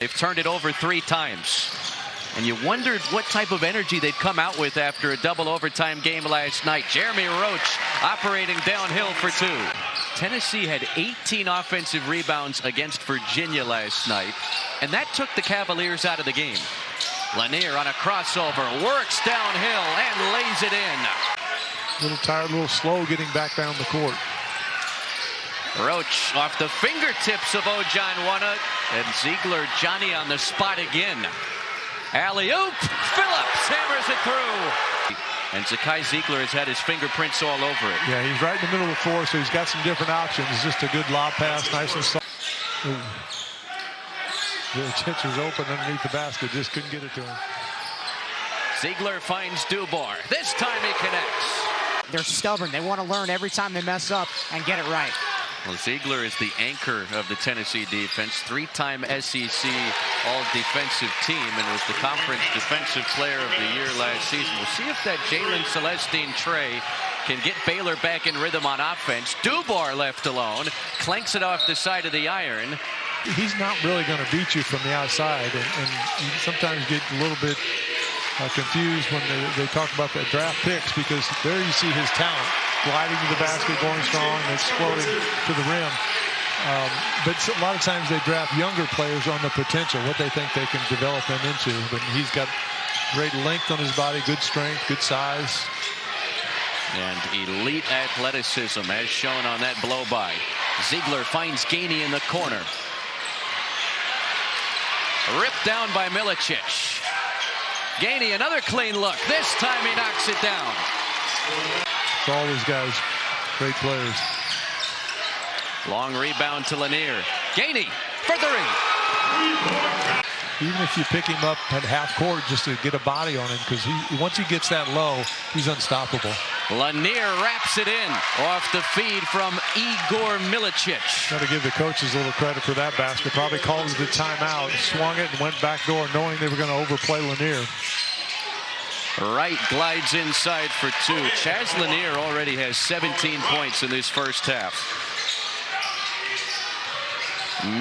They've turned it over 3 times. And you wondered what type of energy they'd come out with after a double overtime game last night. Jeremy Roach operating downhill for 2. Tennessee had 18 offensive rebounds against Virginia last night, and that took the Cavaliers out of the game. Lanier on a crossover, works downhill and lays it in. A little tired, a little slow getting back down the court. Roach off the fingertips of Ojanwuna, and Ziegler, Johnny on the spot again. Alley-oop, Phillips hammers it through. And Zakai Ziegler has had his fingerprints all over it. Yeah, he's right in the middle of the floor, so he's got some different options. It's just a good lob pass, nice and soft. Chich was open underneath the basket, just couldn't get it to him. Ziegler finds Dubar. This time he connects. They're stubborn. They want to learn every time they mess up and get it right. Well, Ziegler is the anchor of the Tennessee defense, 3-time SEC all-defensive team, and was the conference defensive player of the year last season. We'll see if that Jalen Celestine Trey can get Baylor back in rhythm on offense. Dubar left alone, clanks it off the side of the iron. He's not really going to beat you from the outside, and you sometimes get a little bit confused when they talk about the draft picks, because there you see his talent. Gliding to the basket, going strong, and exploding to the rim. But a lot of times they draft younger players on the potential, what they think they can develop them into. But he's got great length on his body, good strength, good size. And elite athleticism as shown on that blow by. Ziegler finds Gainey in the corner. Ripped down by Milicic. Gainey, another clean look. This time he knocks it down. All those guys, great players. Long rebound to Lanier. Gainey for 3. Even if you pick him up at half court just to get a body on him, because once he gets that low, he's unstoppable. Lanier wraps it in off the feed from Igor Milicic. Got to give the coaches a little credit for that basket. Probably called it a timeout, swung it, and went back door, knowing they were going to overplay Lanier. Wright glides inside for 2. Chaz Lanier already has 17 points in this first half.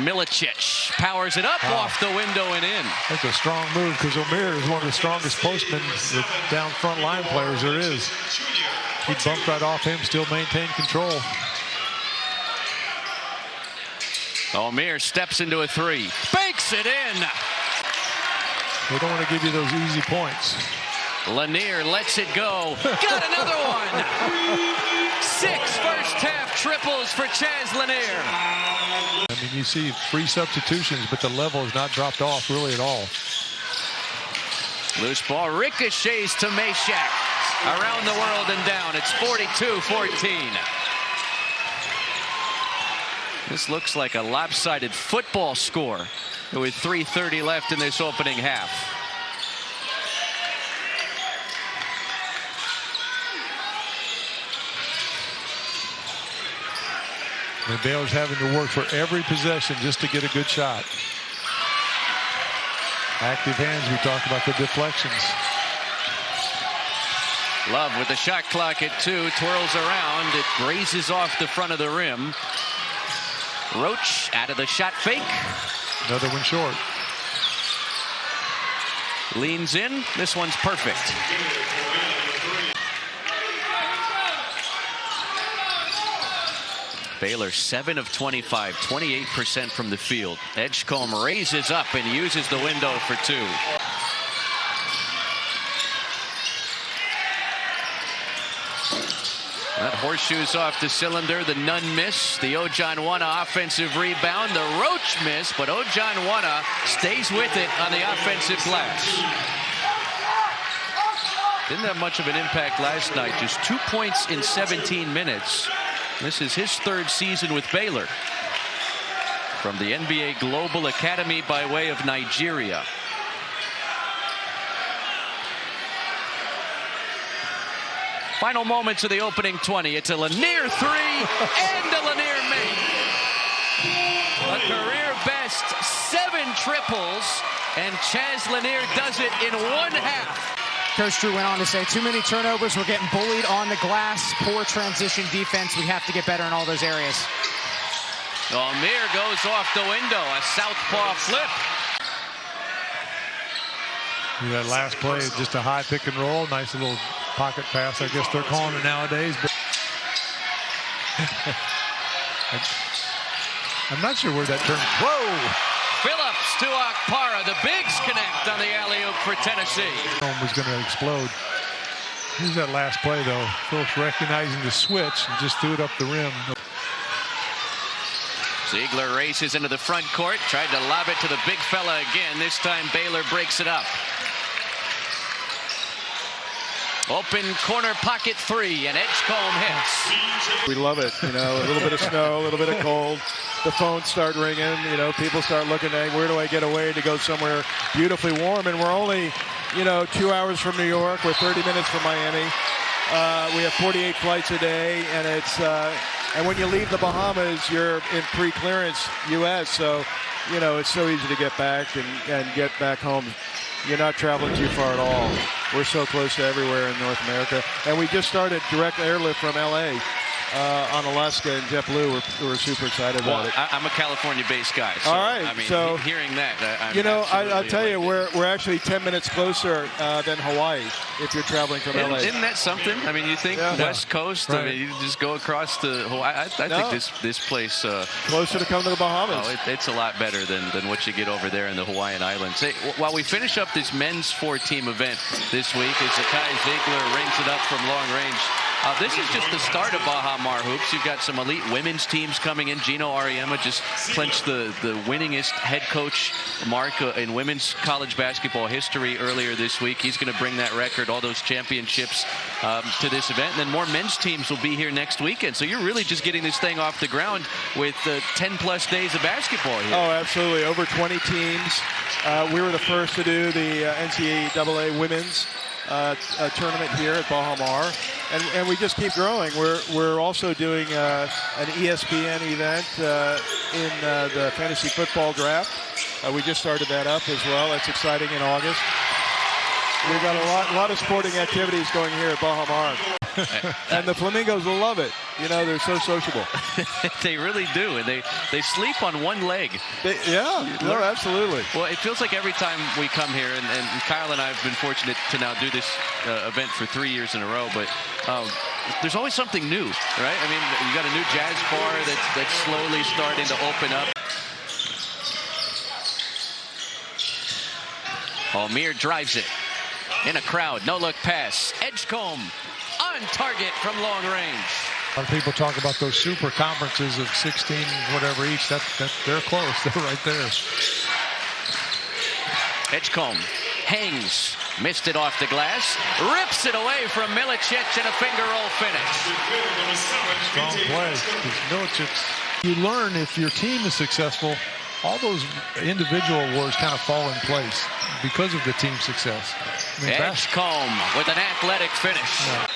Milicic powers it up off the window and in. That's a strong move, because Omer is one of the strongest postmen, the down front line players there is. He bumped right off him, still maintained control. Omer steps into a 3. Banks it in. They don't want to give you those easy points. Lanier lets it go. Got another one. 6 first half triples for Chaz Lanier. I mean, you see free substitutions, but the level has not dropped off really at all. Loose ball ricochets to Meshack. Around the world and down. It's 42-14. This looks like a lopsided football score with 3:30 left in this opening half. And Baylor's having to work for every possession just to get a good shot. Active hands, we talked about the deflections. Love with the shot clock at 2, twirls around. It grazes off the front of the rim. Roach out of the shot fake. Another one short. Leans in. This one's perfect. Baylor 7 of 25, 28% from the field. Edgecombe raises up and uses the window for 2. That horseshoes off the cylinder. The none miss. The Ojanwuna offensive rebound. The Roach miss, but Ojanwuna stays with it on the offensive glass. Didn't have much of an impact last night. Just 2 points in 17 minutes. This is his 3rd season with Baylor. From the NBA Global Academy by way of Nigeria. Final moments of the opening 20. It's a Lanier 3 and a Lanier make. A career best 7 triples, and Chaz Lanier does it in 1 half. Coach Drew went on to say, too many turnovers. We're getting bullied on the glass. Poor transition defense. We have to get better in all those areas. Amir goes off the window. A southpaw flip. That last play, just a high pick and roll, nice little pocket pass. I guess they're calling it nowadays. But I'm not sure where that term. Whoa! Phillips to Akpara. The bigs connect on the alley-oop for Tennessee. Was going to explode. Here's that last play, though. Phillips recognizing the switch and just threw it up the rim. Ziegler races into the front court, tried to lob it to the big fella again. This time Baylor breaks it up. Open corner pocket three, and Edgecombe hits. We love it, you know, a little bit of snow, a little bit of cold. The phones start ringing, you know, people start looking at where do I get away to go somewhere beautifully warm, and we're only, you know, 2 hours from New York. We're 30 minutes from Miami. We have 48 flights a day, and it's and when you leave the Bahamas, you're in pre-clearance U.S., so, you know, it's so easy to get back and get back home. You're not traveling too far at all. We're so close to everywhere in North America. And we just started direct airlift from L.A. On Alaska and JetBlue. We're super excited about it. I'm a California-based guy. So, all right. I mean, so hearing that, I'm you know, I'll tell you, we're actually 10 minutes closer than Hawaii if you're traveling from L.A. Isn't that something? I mean, you think West Coast, right. I mean, you just go across to Hawaii. I think this place... closer to come to the Bahamas. Oh, it's a lot better than what you get over there in the Hawaiian Islands. Hey, while we finish up this men's 4-team event this week, as Zakai Ziegler rings it up from long range, this is just the start of Baha Mar hoops. You've got some elite women's teams coming in. Gino Ariema just clinched the winningest head coach mark in women's college basketball history earlier this week. He's going to bring that record, all those championships, to this event. And then more men's teams will be here next weekend. So you're really just getting this thing off the ground with 10-plus days of basketball here. Oh, absolutely. Over 20 teams. We were the first to do the NCAA women's tournament here at Baha Mar, and we just keep growing. We're also doing an ESPN event in the fantasy football draft. We just started that up as well. That's exciting in August. We've got a lot of sporting activities going here at Baha Mar. And the Flamingos will love it. You know, they're so sociable. They really do, and they sleep on one leg. No, absolutely. Well, it feels like every time we come here, and Kyle and I have been fortunate to now do this event for 3 years in a row, but there's always something new, right? I mean, you got a new jazz bar that's slowly starting to open up. Almir drives it in a crowd. No-look pass. Edgecombe on target from long range. A lot of people talk about those super conferences of 16, whatever each. They're close. They're right there. Edgecombe hangs. Missed it off the glass. Rips it away from Milicic and a finger roll finish. Strong play. Milicic. You learn if your team is successful, all those individual awards kind of fall in place because of the team success. I mean, Edgecombe with an athletic finish. Yeah.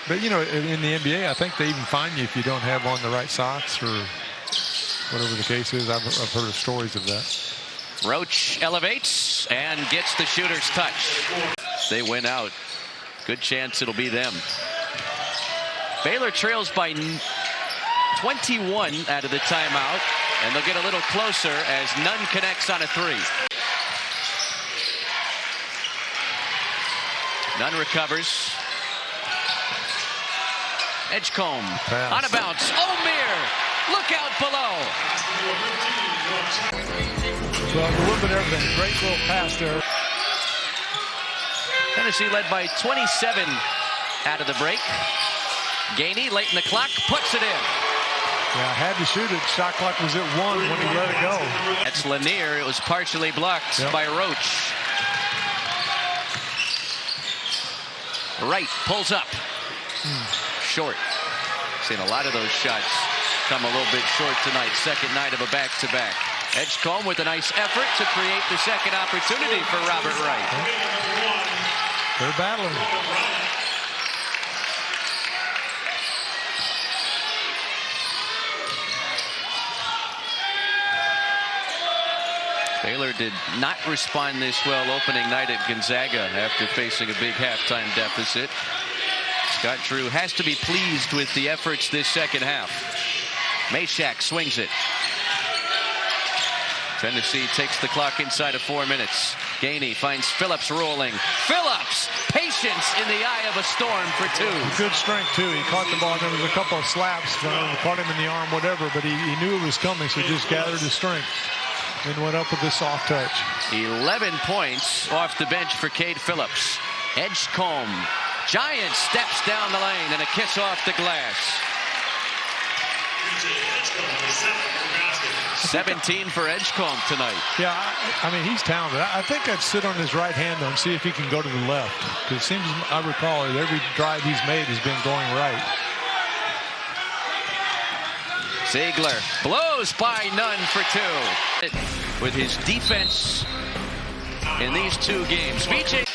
But, you know, in the NBA, I think they even fine you if you don't have on the right socks or whatever the case is. I've heard of stories of that. Roach elevates and gets the shooter's touch. They win out. Good chance it'll be them. Baylor trails by 21 out of the timeout, and they'll get a little closer as Nunn connects on a three. Nunn recovers. Edgecombe on a bounce. Almir, look out below. Well, a little bit of everything. Great little pass there. Tennessee led by 27 out of the break. Gainey late in the clock puts it in. Yeah, had to shoot it. Shot clock was at 1 when he let it go. That's Lanier. It was partially blocked by Roach. Wright pulls up. Short. Seen a lot of those shots come a little bit short tonight. Second night of a back-to-back. Edgecombe with a nice effort to create the second opportunity for Robert Wright. They're battling. Baylor did not respond this well opening night at Gonzaga after facing a big halftime deficit. Scott Drew has to be pleased with the efforts this second half. Meshack swings it. Tennessee takes the clock inside of 4 minutes. Gainey finds Phillips rolling. Phillips, patience in the eye of a storm for two. Good strength, too. He caught the ball. There was a couple of slaps. Caught him in the arm, whatever, but he knew it was coming, so just gathered his strength and went up with this soft touch. 11 points off the bench for Cade Phillips. Edgecombe, giant steps down the lane and a kiss off the glass. 17 for Edgecombe tonight. Yeah, I mean, he's talented. I think I'd sit on his right hand, though, and see if he can go to the left. Because it seems, I recall, that every drive he's made has been going right. Ziegler blows by none for two. With his defense in these two games. VJ.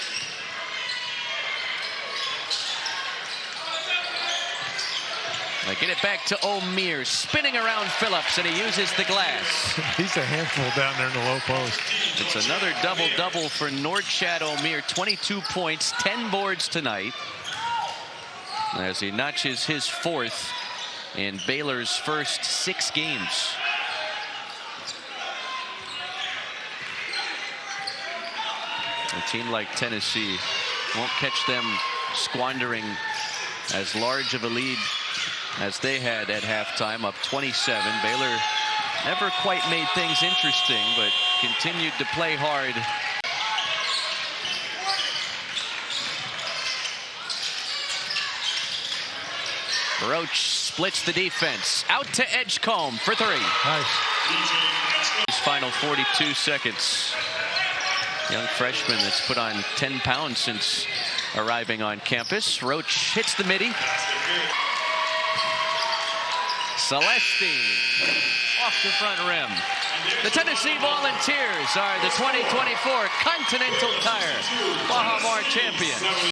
They get it back to O'Meara, spinning around Phillips, and he uses the glass. He's a handful down there in the low post. It's another double-double for Norchad O'Meara. 22 points, 10 boards tonight, as he notches his fourth in Baylor's first 6 games. A team like Tennessee won't catch them squandering as large of a lead as they had at halftime, up 27. Baylor never quite made things interesting, but continued to play hard. Roach splits the defense. Out to Edgecombe for three. Nice. His final 42 seconds. Young freshman that's put on 10 pounds since arriving on campus. Roach hits the midi. Celestine off the front rim. The Tennessee Volunteers are the 2024 Continental Tire Baha Mar champions.